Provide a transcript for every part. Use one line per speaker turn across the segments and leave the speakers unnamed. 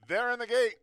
They're in the gate.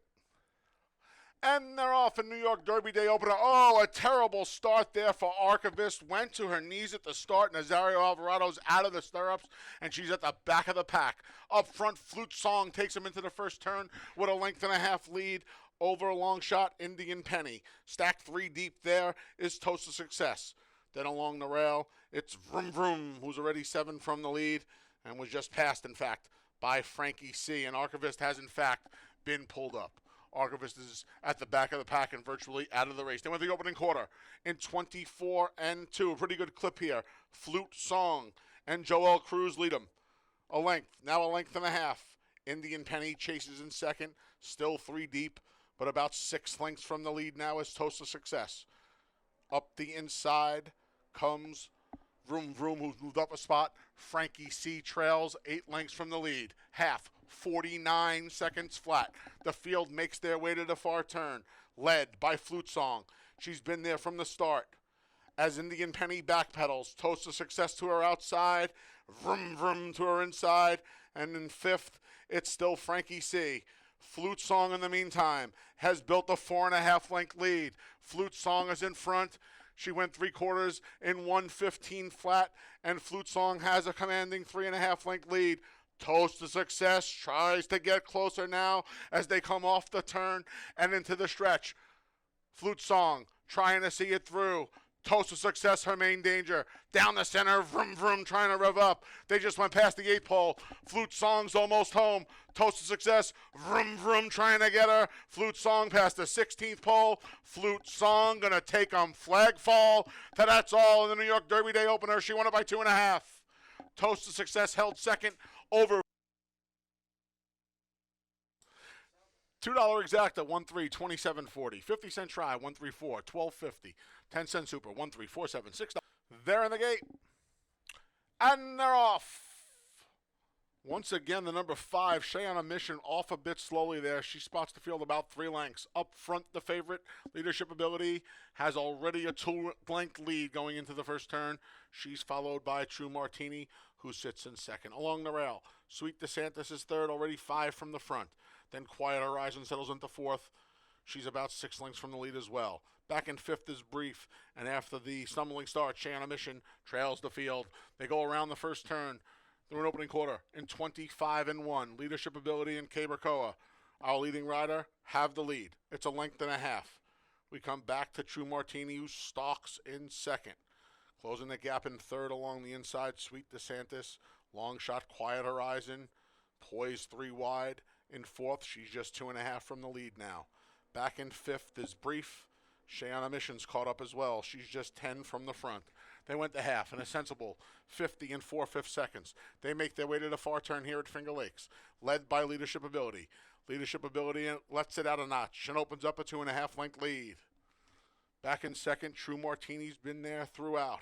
And they're off in New York Derby Day opener. Oh, a terrible start there for Archivist. Went to her knees at the start. Nazario Alvarado's out of the stirrups, and she's at the back of the pack. Up front, Flute Song takes him into the first turn with a length and a half lead over a long shot, Indian Penny. Stacked 3 deep there is Toast of Success. Then along the rail, it's Vroom Vroom, who's already 7 from the lead and was just passed, in fact, by Frankie C. And Archivist has, in fact, been pulled up. Archivist is at the back of the pack and virtually out of the race. They went the opening quarter in 24 and 2. A pretty good clip here. Flute Song and Joel Cruz lead them. A length, now a length and a half. Indian Penny chases in second, still 3 deep, but about 6 lengths from the lead now is Toast of Success. Up the inside comes Vroom Vroom, who's moved up a spot. Frankie C trails 8 lengths from the lead. Half, 49 seconds flat. The field makes their way to the far turn, led by Flute Song. She's been there from the start. As Indian Penny backpedals, Toast of Success to her outside, Vroom Vroom to her inside, and in 5th, it's still Frankie C. Flute Song, in the meantime, has built a 4.5 length lead. Flute Song is in front. She went 3/4 in 1:15 flat, and Flute Song has a commanding 3.5 length lead. Toast of Success tries to get closer now as they come off the turn and into the stretch. Flute Song trying to see it through. Toast of Success, her main danger. Down the center, Vroom Vroom trying to rev up. They just went past the 8th pole. Flute Song's almost home. Toast of Success, Vroom Vroom trying to get her. Flute Song past the 16th pole. Flute Song gonna take them flag fall. That's all in the New York Derby Day opener. She won it by 2.5. Toast of Success held second over $2 exact at 1-3, 27.40. 50-cent try, 134, 12.50. 10-cent super, 1-3, 4-7, $6. They're in the gate. And they're off. Once again, the number 5, Shay on a Mission, off a bit slowly there. She spots the field about 3 lengths. Up front, the favorite, Leadership Ability, has already a 2-length lead going into the first turn. She's followed by True Martini, who sits in second. Along the rail, Sweet DeSantis is third, already 5 from the front. Then Quiet Horizon settles into 4th. She's about 6 lengths from the lead as well. Back in 5th is Brief, and after the stumbling start, Shay on a Mission trails the field. They go around the first turn through an opening quarter in 25 and 1. Leadership Ability and Cabercoa, our leading rider, have the lead. It's a length and a half. We come back to True Martini, who stalks in second. Closing the gap in third along the inside, Sweet DeSantis. Long shot, Quiet Horizon, poised 3 wide. In 4th, she's just 2.5 from the lead now. Back in 5th is Brief. Shay on a Mission's caught up as well. She's just 10 from the front. They went to half in a sensible 50 and 4/5 seconds. They make their way to the far turn here at Finger Lakes, led by Leadership Ability. Leadership Ability lets it out a notch and opens up a 2.5 length lead. Back in second, True Martini's been there throughout.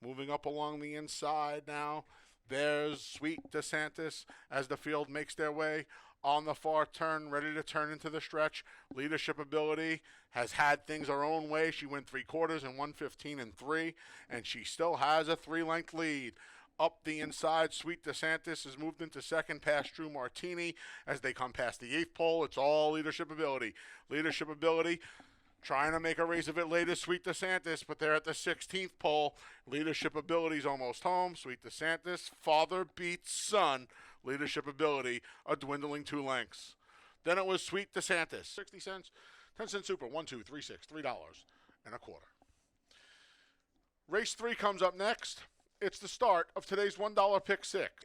Moving up along the inside now, there's Sweet DeSantis as the field makes their way on the far turn, ready to turn into the stretch. Leadership Ability has had things her own way. She went 3/4 in 1:15 and 3, and she still has a 3-length lead. Up the inside, Sweet DeSantis has moved into second past True Martini. As they come past the 8th pole, it's all Leadership Ability. Leadership Ability trying to make a race of it late as Sweet DeSantis, but they're at the 16th pole. Leadership Ability's almost home. Sweet DeSantis, father beats son. Leadership Ability, a dwindling 2 lengths. Then it was Sweet DeSantis, 60 cents, 10-cent super, 1, 2, 3, 6, $3.25. Race 3 comes up next. It's the start of today's $1 pick 6.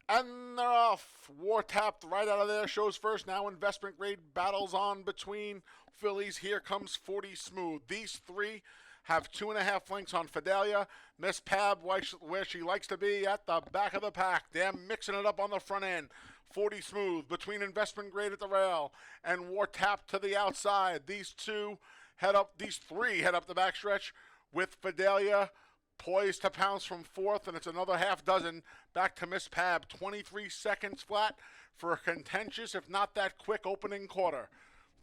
And they're off. War tapped right out of there. Shows first. Now investment grade battles on between fillies. Here comes 40 Smooth. These 3 have 2.5 lengths on Fidelia. Miss Pab, where she likes to be, at the back of the pack. They're mixing it up on the front end. 40 Smooth between Investment Grade at the rail and War Tap to the outside. These 3 head up the backstretch with Fidelia poised to pounce from 4th, and it's another half dozen back to Miss Pab. 23 seconds flat for a contentious, if not that quick, opening quarter.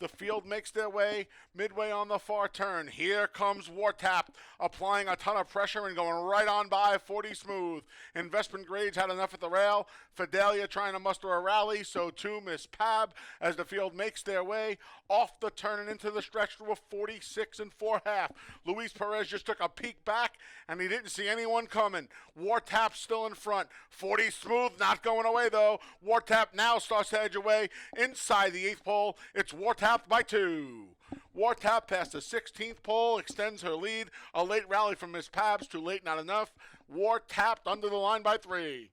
The field makes their way midway on the far turn. Here comes Wartap, applying a ton of pressure and going right on by 40 Smooth. Investment Grades had enough at the rail. Fidelia trying to muster a rally, so too Miss Pab as the field makes their way off the turn and into the stretch through a 46 and 4.5. Luis Perez just took a peek back and he didn't see anyone coming. Wartap still in front. 40 Smooth not going away though. Wartap now starts to edge away inside the 8th pole. It's Wartap by 2. Wartap past the 16th pole, extends her lead. A late rally from Miss Pabs, too late, not enough. Wartap under the line by 3.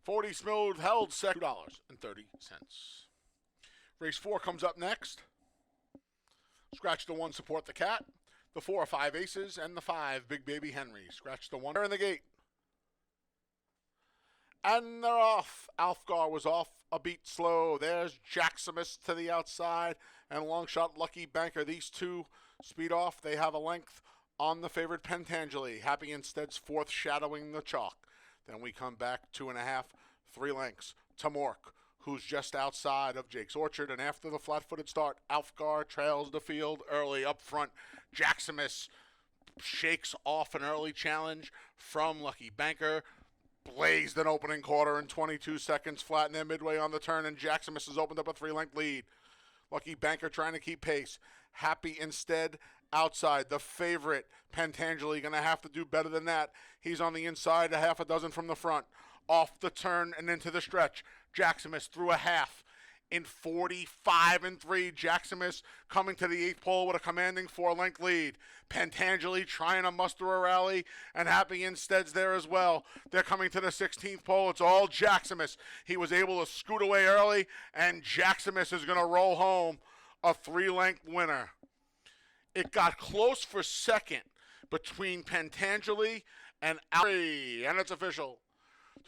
40 Smooth held second, $2.30. Race 4 comes up next. Scratch the 1, support the cat. The 4 are 5 aces, and the 5, Big Baby Henry. Scratch the 1. They're in the gate. And they're off. Alfgar was off a beat slow. There's Jaximus to the outside and long shot Lucky Banker. These two speed off. They have a length on the favorite Pentangeli. Happy Instead's 4th shadowing the chalk. Then we come back 2.5, 3 lengths to Mork, who's just outside of Jake's Orchard. And after the flat-footed start, Alfgar trails the field early up front. Jaximus shakes off an early challenge from Lucky Banker. Blazed an opening quarter in 22 seconds, flat in there midway on the turn, and Jaximus has opened up a 3-length lead. Lucky Banker trying to keep pace. Happy Instead outside. The favorite, Pentangeli, going to have to do better than that. He's on the inside, a half a dozen from the front. Off the turn and into the stretch. Jaximus through a half. In 45 and 3, Jaximus coming to the 8th pole with a commanding 4-length lead. Pentangeli trying to muster a rally, and Happy Instead's there as well. They're coming to the 16th pole. It's all Jaximus. He was able to scoot away early, and Jaximus is going to roll home a 3-length winner. It got close for second between Pentangeli and Alfgar, and it's official.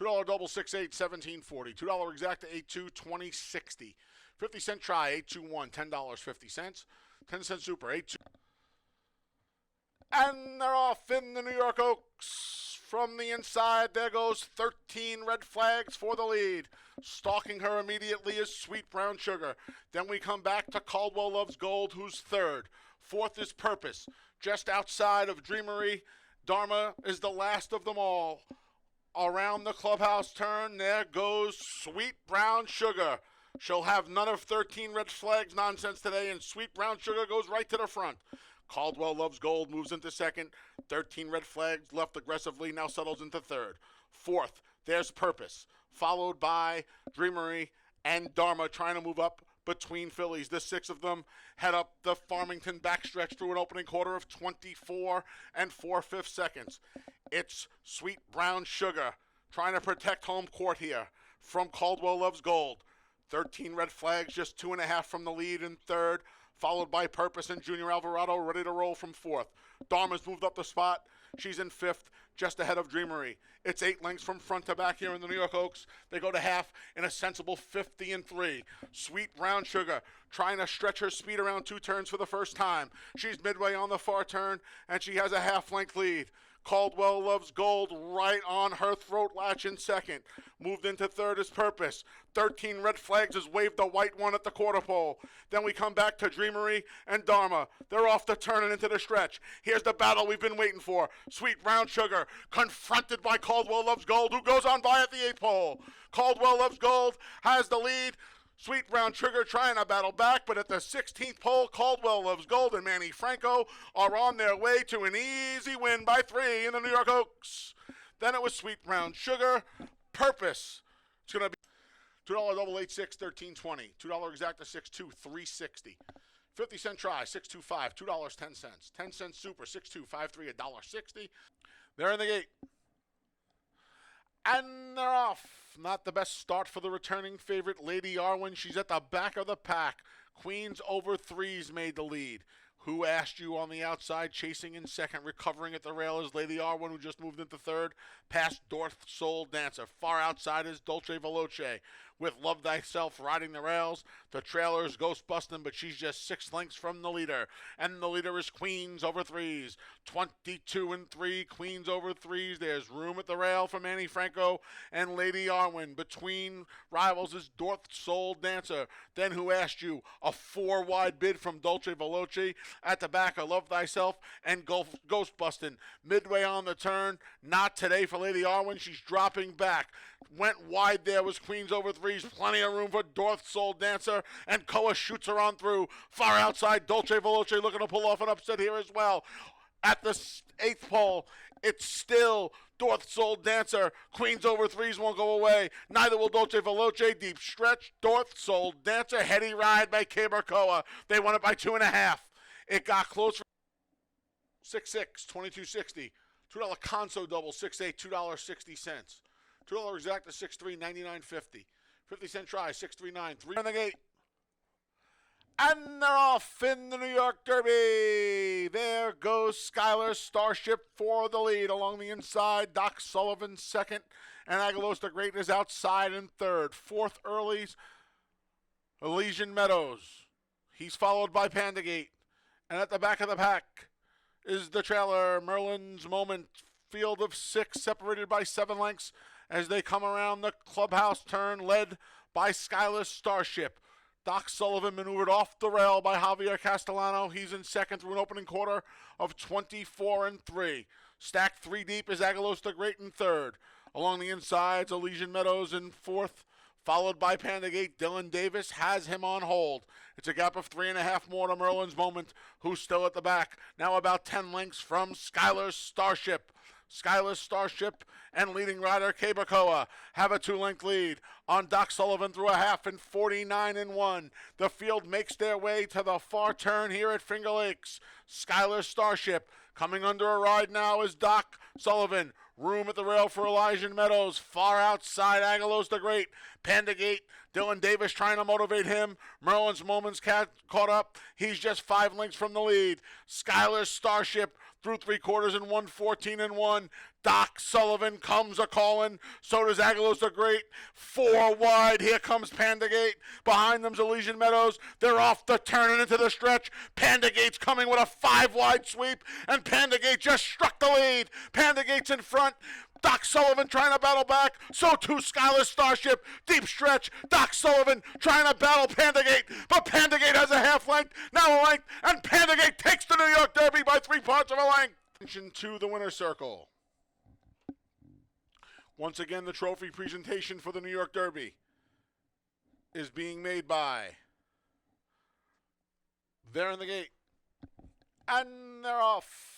$2 double 6-8, $17.40. $2 exact to 8-2, $20.60. 50-cent try, 8-2-1, $10.50. 10-cent super, 8-2. And they're off in the New York Oaks. From the inside, there goes 13 red flags for the lead. Stalking her immediately is Sweet Brown Sugar. Then we come back to Caldwell Loves Gold, who's 3rd. 4th is Purpose. Just outside of Dreamery, Dharma is the last of them all. Around the clubhouse turn, there goes Sweet Brown Sugar. She'll have none of 13 red flags nonsense today, and Sweet Brown Sugar goes right to the front. Caldwell Loves Gold moves into 2nd. 13 red flags left aggressively, now settles into 3rd. 4th, there's Purpose, followed by Dreamery and Dharma trying to move up between fillies. The 6 of them head up the Farmington backstretch through an opening quarter of 24 and 4/5 seconds. It's Sweet Brown Sugar trying to protect home court here from Caldwell Loves Gold. 13 red flags, just 2.5 from the lead in 3rd, followed by Purpose and Junior Alvarado ready to roll from 4th. Dharma's moved up the spot. She's in 5th, just ahead of Dreamery. It's 8 lengths from front to back here in the New York Oaks. They go to half in a sensible 50 and 3. Sweet Brown Sugar trying to stretch her speed around 2 turns for the first time. She's midway on the far turn, and she has a half-length lead. Caldwell Loves Gold right on her throat latch in 2nd. Moved into 3rd is Purpose. 13 red flags has waved the white one at the quarter pole. Then we come back to Dreamery and Dharma. They're off the turn and into the stretch. Here's the battle we've been waiting for. Sweet Brown Sugar confronted by Caldwell Loves Gold, who goes on by at the 8th pole. Caldwell Loves Gold has the lead. Sweet Brown Sugar trying to battle back, but at the 16th pole, Caldwell Loves Gold and Manny Franco are on their way to an easy win by 3 in the New York Oaks. Then it was Sweet Brown Sugar. Purpose. It's going to be $2 double 8-6, $13.20. $2 exact to 6-2, $3.60. 50-cent try, 625, $2.10. 10-cent super, 6253, $1.60. They're in the gate. And they're off. Not the best start for the returning favorite, Lady Arwen. She's at the back of the pack. Queens over 3s made the lead. Who Asked You on the outside, chasing in 2nd, recovering at the rail is Lady Arwen, who just moved into 3rd, past Dorth Soul Dancer. Far outside is Dolce Veloce. with Love Thyself riding the rails. The trailer is Ghost Bustin', but she's just 6 lengths from the leader. And the leader is Queens over 3s. 22-3, Queens over 3s. There's room at the rail for Manny Franco and Lady Arwen. Between rivals is Dorth Soul Dancer. Then Who Asked You? A 4-wide bid from Dolce Veloce. At the back, I Love Thyself and Ghost Bustin'. Midway on the turn, not today for Lady Arwen. She's dropping back. Went wide there was Queens over 3s. Plenty of room for Dorth Soul Dancer. And Koa shoots her on through. Far outside, Dolce Veloce looking to pull off an upset here as well. At the 8th pole, it's still Dorth Soul Dancer. Queens over 3s won't go away. Neither will Dolce Veloce. Deep stretch. Dorth Soul Dancer. Heady ride by Koa. They won it by 2.5. It got close. 6-6, 22.60. $2 Conso double, 6-8, $2.60. $2 exacta, 6-3, 99.50. 50-cent try, 6-3-9. 3 on the gate. And they're off in the New York Derby. There goes Skylar Starship for the lead. Along the inside, Doc Sullivan second. And Aguilos the Great is outside in third. Fourth early's Elysian Meadows. He's followed by Pandagate. And at the back of the pack is the trailer, Merlin's Moment. Field of 6 separated by 7 lengths as they come around the clubhouse turn, led by Skylar Starship. Doc Sullivan maneuvered off the rail by Javier Castellano. He's in second through an opening quarter of 24-3. Stacked 3 deep is Aguilos the Great in third. Along the insides, Elysian Meadows in fourth, followed by Pandagate. Dylan Davis has him on hold. It's a gap of 3.5 more to Merlin's Moment, who's still at the back. Now about 10 lengths from Skylar Starship. Skylar Starship and leading rider Koa have a 2-length lead on Doc Sullivan through a half in 49-1. The field makes their way to the far turn here at Finger Lakes. Skylar Starship coming under a ride now is Doc Sullivan. Room at the rail for Elysian Meadows. Far outside, Aguilos the Great. Pandagate, Dylan Davis trying to motivate him. Merlin's Moment's caught up. He's just 5 lengths from the lead. Skylar Starship through 3/4 in 1:14-1. Doc Sullivan comes a-calling. So does Aguilos the Great. 4 wide. Here comes Pandagate. Behind them's Elysian Meadows. They're off the turn and into the stretch. Pandagate's coming with a 5-wide sweep. And Pandagate just struck the lead. Pandagate's in front. Doc Sullivan trying to battle back. So too Skylar Starship. Deep stretch. Doc Sullivan trying to battle Pandagate. But Pandagate has a half length. Now a length. And Pandagate takes the New York Derby by 3 parts of a length. Attention to the winner's circle. Once again, the trophy presentation for the New York Derby is being made by There in the Gate. And they're off.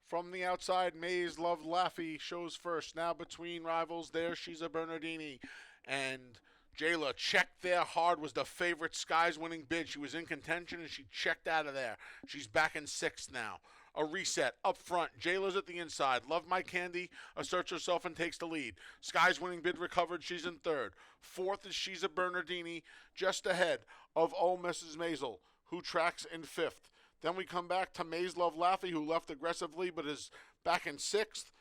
From the outside, Mays Love Laffy shows first. Now between rivals, there she's a Bernardini. And Jayla checked there hard, was the favorite. Sky's winning bid. She was in contention and she checked out of there. She's back in 6th now. A reset up front. Jayla's at the inside. Love My Candy asserts herself and takes the lead. Sky's winning bid recovered. She's in 3rd. 4th is She's a Bernardini, just ahead of Oh Mrs. Maisel, who tracks in 5th. Then we come back to Maze Love Laffy, who left aggressively but is back in 6th.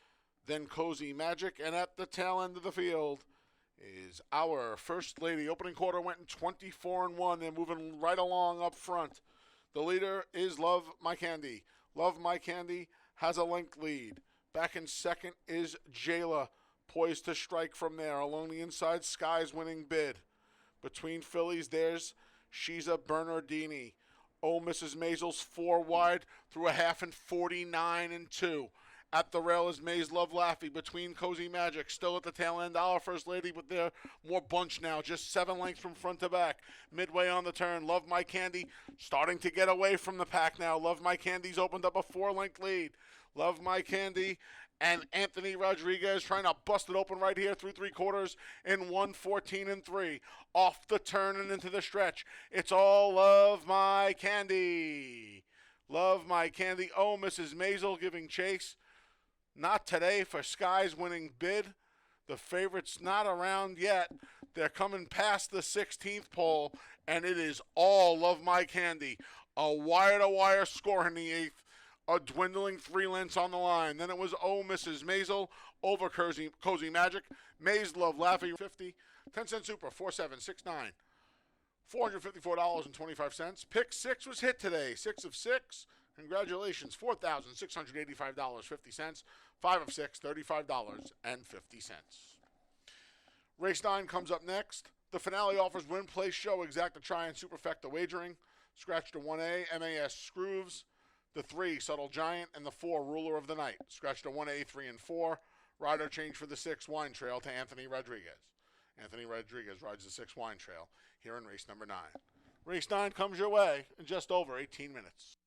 Then Cozy Magic. And at the tail end of the field is our First Lady. Opening quarter went in 24-1. They're moving right along up front. The leader is Love My Candy. Love My Candy has a length lead. Back in 2nd is Jayla, poised to strike from there. Along the inside, Sky's winning bid. Between fillies, there's She's a Bernardini. Oh Mrs. Maisel's 4 wide through a half in 49-2. At the rail is Maze Love Laffy. Between Cozy Magic, still at the tail end, our First Lady, but they're more bunch now, just 7 lengths from front to back. Midway on the turn, Love My Candy starting to get away from the pack now. Love My Candy's opened up a 4-length lead. Love My Candy and Anthony Rodriguez trying to bust it open right here through 3/4 in 1:14-3. Off the turn and into the stretch. It's all Love My Candy. Love My Candy. Oh, Mrs. Maisel giving chase. Not today for Sky's winning bid. The favorite's not around yet. They're coming past the 16th pole, and it is all Love My Candy. A wire-to-wire score in the 8th. A dwindling 3 lengths on the line. Then it was Oh Mrs. Maisel over Cozy Magic. Maze Love Laffy 50 10-cent super, 4769. $454.25. Pick 6 was hit today. 6 of 6. Congratulations. $4,685.50. 5 of 6, $35.50. Race 9 comes up next. The finale offers win, place, show, exacta, try, and superfecta wagering. Scratch to 1A, MAS Scrooves. The 3, Subtle Giant. And the 4, Ruler of the Night. Scratch to 1A, 3, and 4. Rider change for the 6, Wine Trail to Anthony Rodriguez. Anthony Rodriguez rides the 6 Wine Trail here in race number 9. Race 9 comes your way in just over 18 minutes.